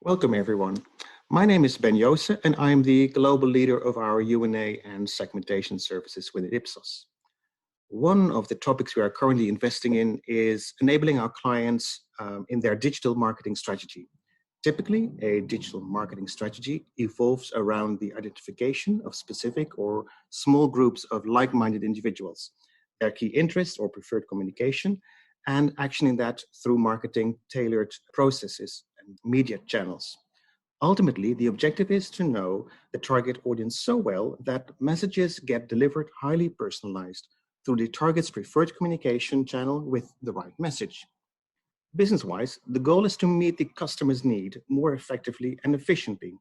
Welcome, everyone. My name is Ben Joosen, and I'm the global leader of our UNA and segmentation services within Ipsos. One of the topics we are currently investing in is enabling our clients in their digital marketing strategy. Typically, a digital marketing strategy evolves around the identification of specific or small groups of like-minded individuals, their key interests or preferred communication, and actioning that through marketing tailored processes and media channels. Ultimately, the objective is to know the target audience so well that messages get delivered highly personalized through the target's preferred communication channel with the right message. Business-wise, the goal is to meet the customer's need more effectively and efficiently,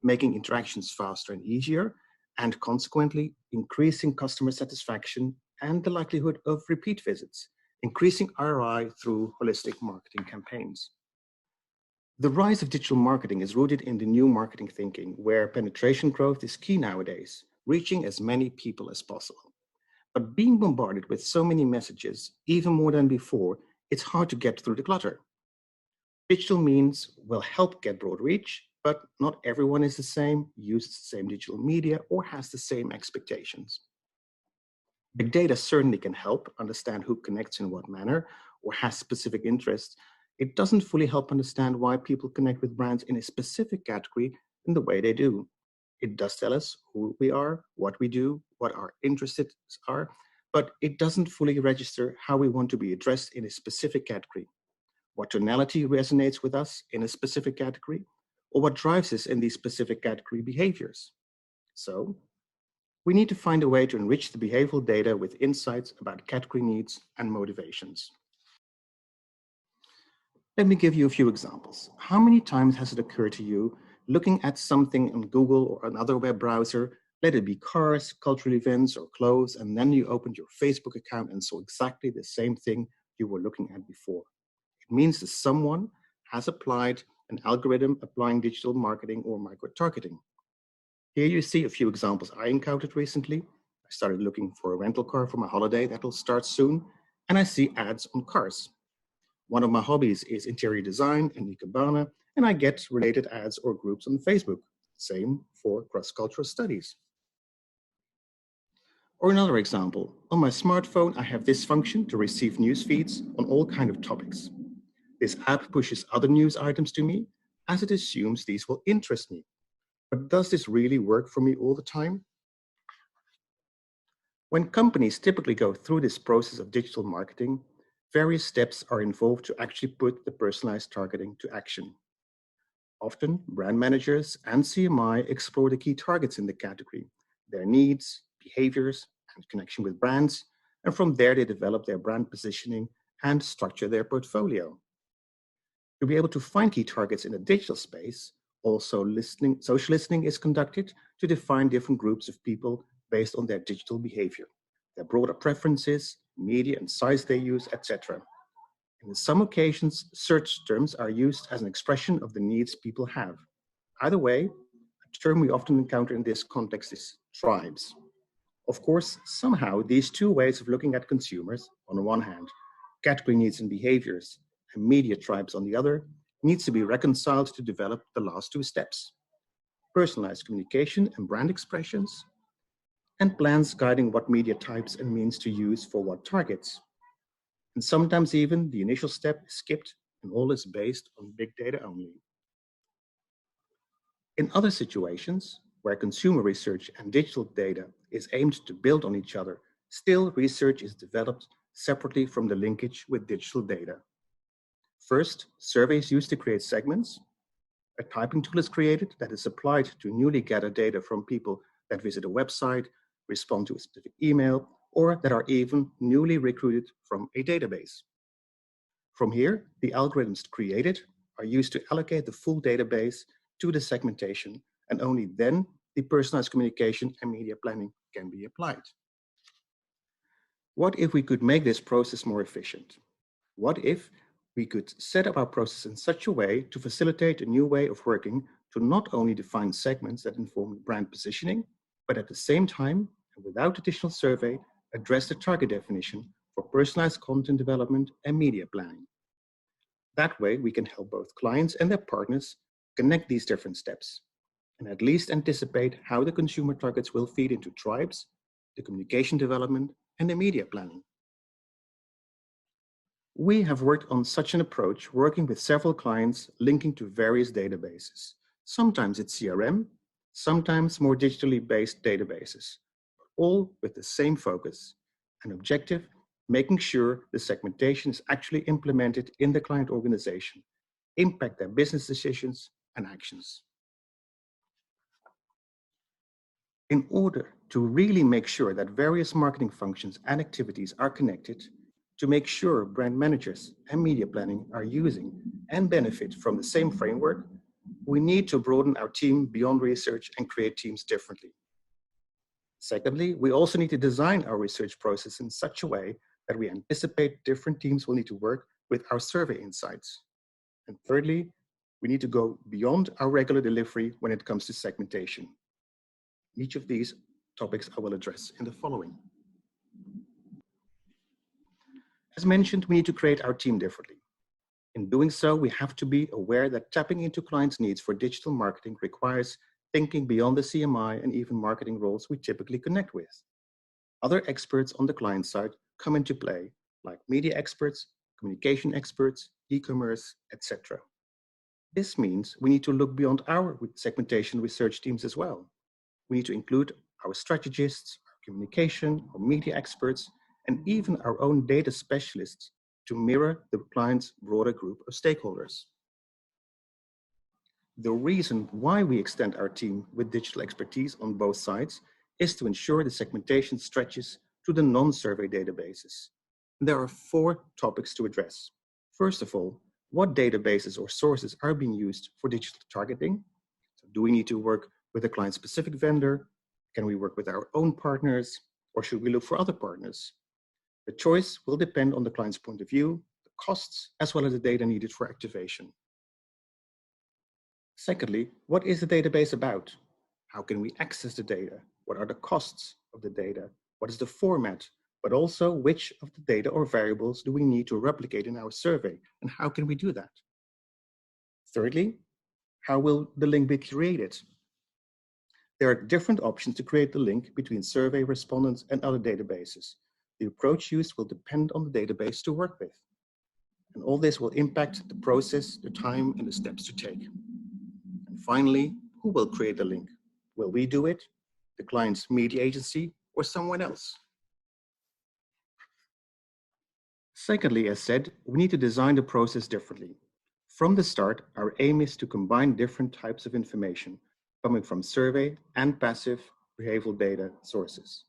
making interactions faster and easier, and consequently increasing customer satisfaction and the likelihood of repeat visits, increasing ROI through holistic marketing campaigns. The rise of digital marketing is rooted in the new marketing thinking, where penetration growth is key nowadays, reaching as many people as possible. But being bombarded with so many messages, even more than before, it's hard to get through the clutter. Digital means will help get broad reach, but not everyone is the same, uses the same digital media, or has the same expectations. Big data certainly can help understand who connects in what manner or has specific interests. It doesn't fully help understand why people connect with brands in a specific category in the way they do. It does tell us who we are, what we do, what our interests are, but it doesn't fully register how we want to be addressed in a specific category, what tonality resonates with us in a specific category, or what drives us in these specific category behaviors. So, we need to find a way to enrich the behavioral data with insights about category needs and motivations. Let me give you a few examples. How many times has it occurred to you looking at something on Google or another web browser, let it be cars, cultural events, or clothes, and then you opened your Facebook account and saw exactly the same thing you were looking at before? It means that someone has applied an algorithm applying digital marketing or micro-targeting. Here you see a few examples I encountered recently. I started looking for a rental car for my holiday that will start soon, and I see ads on cars. One of my hobbies is interior design and Ikebana, and I get related ads or groups on Facebook. Same for cross-cultural studies. Or another example, on my smartphone, I have this function to receive news feeds on all kinds of topics. This app pushes other news items to me as it assumes these will interest me. But does this really work for me all the time? When companies typically go through this process of digital marketing, various steps are involved to actually put the personalized targeting to action. Often, brand managers and CMI explore the key targets in the category, their needs, behaviors, and connection with brands, and from there they develop their brand positioning and structure their portfolio. To be able to find key targets in the digital space, also social listening is conducted to define different groups of people based on their digital behavior, their broader preferences, media and size they use, etc. And in some occasions, search terms are used as an expression of the needs people have. Either way, a term we often encounter in this context is tribes. Of course, somehow these two ways of looking at consumers, on the one hand, category needs and behaviors, and media tribes on the other, needs to be reconciled to develop the last two steps: personalized communication and brand expressions, and plans guiding what media types and means to use for what targets. And sometimes even the initial step is skipped and all is based on big data only. In other situations, where consumer research and digital data is aimed to build on each other, still research is developed separately from the linkage with digital data. First, surveys used to create segments. A typing tool is created that is applied to newly gathered data from people that visit a website, respond to a specific email, or that are even newly recruited from a database. From here, the algorithms created are used to allocate the full database to the segmentation, and only then the personalized communication and media planning can be applied. What if we could make this process more efficient? What if we could set up our process in such a way to facilitate a new way of working to not only define segments that inform brand positioning, but at the same time, and without additional survey, address the target definition for personalized content development and media planning. That way, we can help both clients and their partners connect these different steps and at least anticipate how the consumer targets will feed into tribes, the communication development, and the media planning. We have worked on such an approach, working with several clients linking to various databases. Sometimes it's CRM, sometimes more digitally based databases, all with the same focus, an objective, making sure the segmentation is actually implemented in the client organization, impact their business decisions and actions. In order to really make sure that various marketing functions and activities are connected, to make sure brand managers and media planning are using and benefit from the same framework, we need to broaden our team beyond research and create teams differently. Secondly, we also need to design our research process in such a way that we anticipate different teams will need to work with our survey insights. And thirdly, we need to go beyond our regular delivery when it comes to segmentation. Each of these topics I will address in the following. As mentioned, we need to create our team differently. In doing so, we have to be aware that tapping into clients' needs for digital marketing requires thinking beyond the CMI and even marketing roles we typically connect with. Other experts on the client side come into play, like media experts, communication experts, e-commerce, etc. This means we need to look beyond our segmentation research teams as well. We need to include our strategists, our communication, our media experts, and even our own data specialists to mirror the client's broader group of stakeholders. The reason why we extend our team with digital expertise on both sides is to ensure the segmentation stretches to the non-survey databases. There are 4 topics to address. First of all, what databases or sources are being used for digital targeting? So do we need to work with a client-specific vendor? Can we work with our own partners? Or should we look for other partners? The choice will depend on the client's point of view, the costs, as well as the data needed for activation. Secondly, what is the database about? How can we access the data? What are the costs of the data? What is the format? But also, which of the data or variables do we need to replicate in our survey? And how can we do that? Thirdly, how will the link be created? There are different options to create the link between survey respondents and other databases. The approach used will depend on the database to work with. And all this will impact the process, the time, and the steps to take. And finally, who will create the link? Will we do it, the client's media agency, or someone else? Secondly, as said, we need to design the process differently. From the start, our aim is to combine different types of information coming from survey and passive behavioral data sources.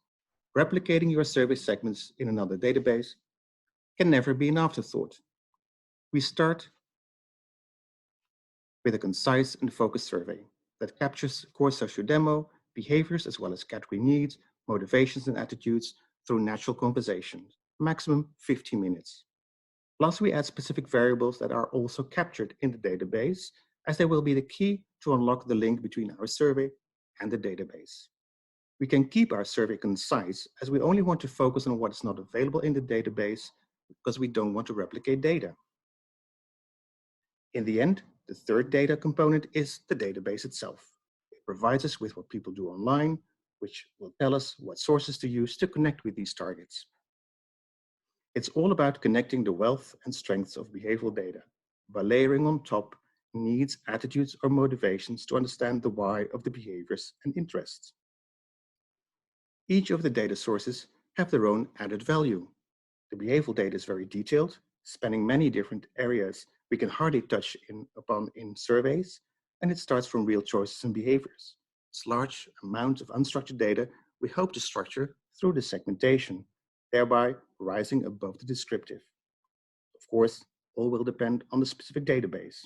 Replicating your survey segments in another database can never be an afterthought. We start with a concise and focused survey that captures core socio-demo, behaviors as well as category needs, motivations and attitudes through natural conversation, maximum 15 minutes. Plus, we add specific variables that are also captured in the database, as they will be the key to unlock the link between our survey and the database. We can keep our survey concise, as we only want to focus on what is not available in the database because we don't want to replicate data. In the end, the third data component is the database itself. It provides us with what people do online, which will tell us what sources to use to connect with these targets. It's all about connecting the wealth and strengths of behavioral data by layering on top needs, attitudes, or motivations to understand the why of the behaviors and interests. Each of the data sources have their own added value. The behavioral data is very detailed, spanning many different areas we can hardly touch upon in surveys, and it starts from real choices and behaviors. This large amount of unstructured data we hope to structure through the segmentation, thereby rising above the descriptive. Of course, all will depend on the specific database.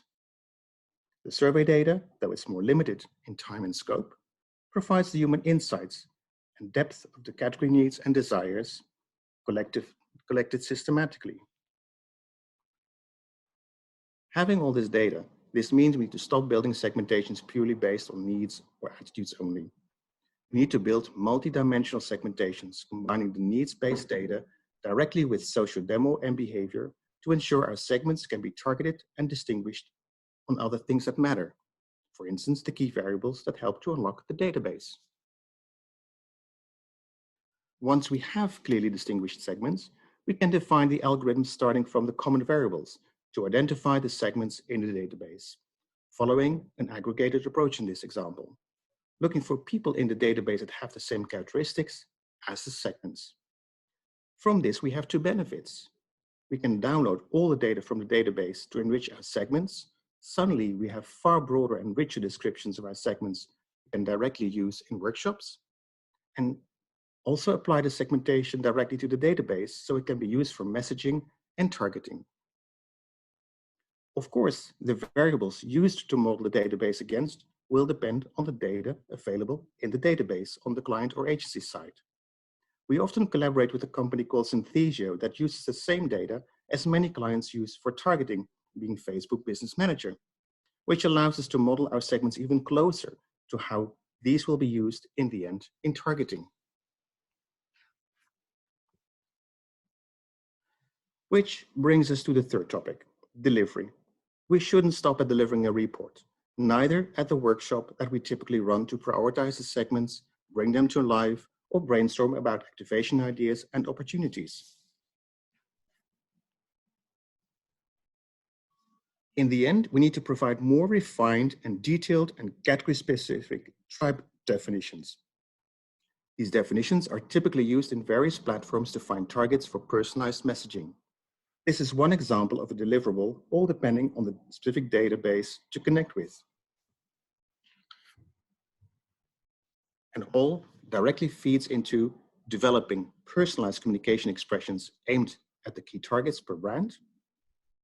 The survey data, though it's more limited in time and scope, provides the human insights and depth of the category needs and desires collected systematically. Having all this data, this means we need to stop building segmentations purely based on needs or attitudes only. We need to build multi-dimensional segmentations, combining the needs-based data directly with social demo and behavior to ensure our segments can be targeted and distinguished on other things that matter, for instance, the key variables that help to unlock the database. Once we have clearly distinguished segments, we can define the algorithm starting from the common variables to identify the segments in the database, following an aggregated approach in this example, looking for people in the database that have the same characteristics as the segments. From this, we have two benefits. We can download all the data from the database to enrich our segments. Suddenly, we have far broader and richer descriptions of our segments we can directly use in workshops, and also apply the segmentation directly to the database so it can be used for messaging and targeting. Of course, the variables used to model the database against will depend on the data available in the database on the client or agency side. We often collaborate with a company called Synthesio that uses the same data as many clients use for targeting, being Facebook Business Manager, which allows us to model our segments even closer to how these will be used in the end in targeting. Which brings us to the third topic, delivery. We shouldn't stop at delivering a report, neither at the workshop that we typically run to prioritize the segments, bring them to life, or brainstorm about activation ideas and opportunities. In the end, we need to provide more refined and detailed and category-specific tribe definitions. These definitions are typically used in various platforms to find targets for personalized messaging. This is one example of a deliverable, all depending on the specific database to connect with. And all directly feeds into developing personalized communication expressions aimed at the key targets per brand,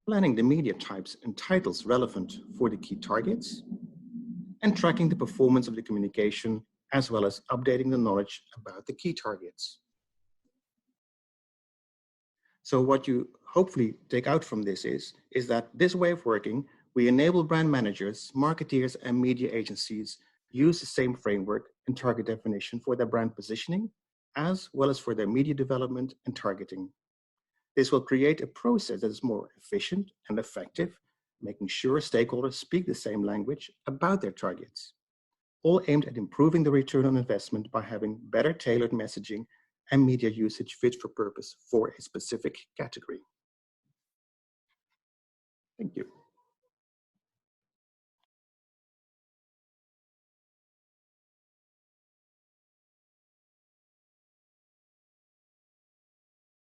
planning the media types and titles relevant for the key targets, and tracking the performance of the communication, as well as updating the knowledge about the key targets. So what you hopefully take out from this is that this way of working, we enable brand managers, marketeers, and media agencies use the same framework and target definition for their brand positioning, as well as for their media development and targeting. This will create a process that is more efficient and effective, making sure stakeholders speak the same language about their targets, all aimed at improving the return on investment by having better tailored messaging and media usage fit for purpose for a specific category. Thank you.